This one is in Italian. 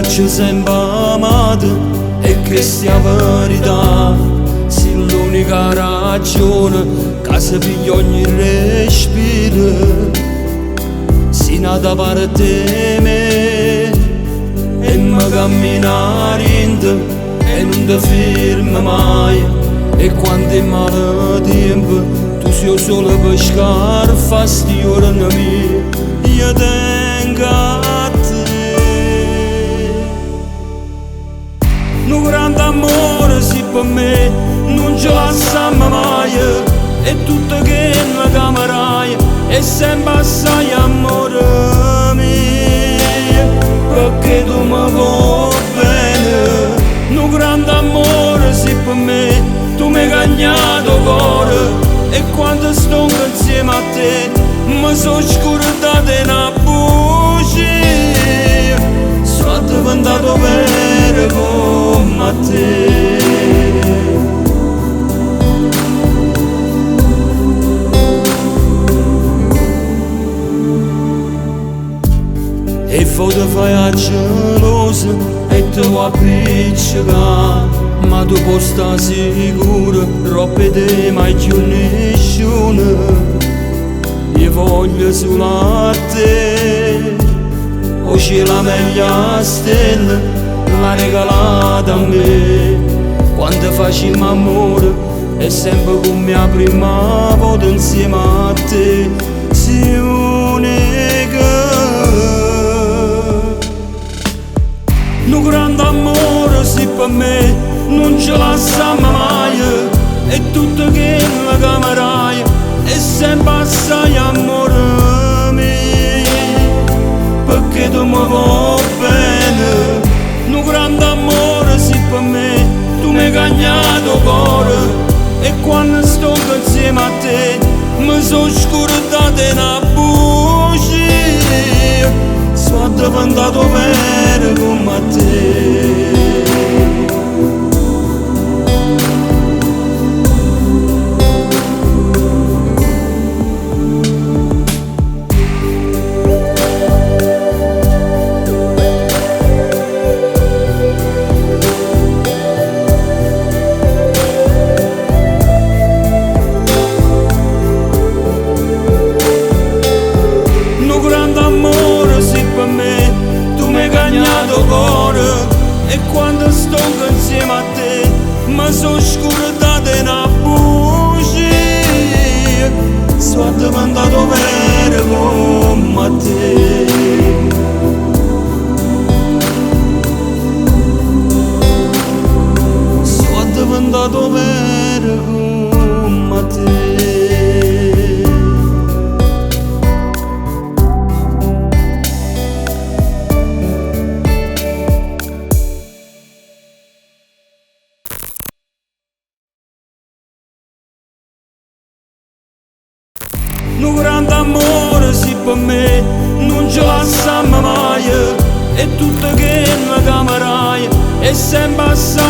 ci sempre amato e che sia verità, se l'unica ragione che si piglia ogni respiro, si nata parte me e mi cammina rinto e non ti fermi mai, e quando è male tempo tu sei solo per pescare fastidio a me, io tengo a te. Un grande amore sì per me non ce la siamo mai, e tutto che la camerai è sempre assai amore mio, perché tu mi vuoi bene. Un grande amore sì per me, tu mi hai cagnato cuore, e quando sto insieme a te mi sono scordata una bugia, sono diventato vero come te. E poi ti fai a gelosa e ti vuoi appiccicare, ma tu puoi stare sicuro, troppe te mai più nessuno. Io voglio solo a te, o c'è la meglio stella, l'ha regalata a me. Quando facciamo amore è sempre come la prima volta insieme a te, sei unica. Un grande amore sì per me non ce la siamo mai, e tutto che la camerai è sempre assai amore mio, perché tu mi vuoi bene. Un grande amore sì per me, tu mi hai cagnato cuore, e quando sto insieme a te mi sono scordata una bugia, sono diventato vero come te. E quando sto insieme a te mi sono scordata una bugia, sono diventato vero come te. Sono diventato vero come te. Un grande amore sì per me non ce la siamo mai, e tutto che la camerai è sempre assai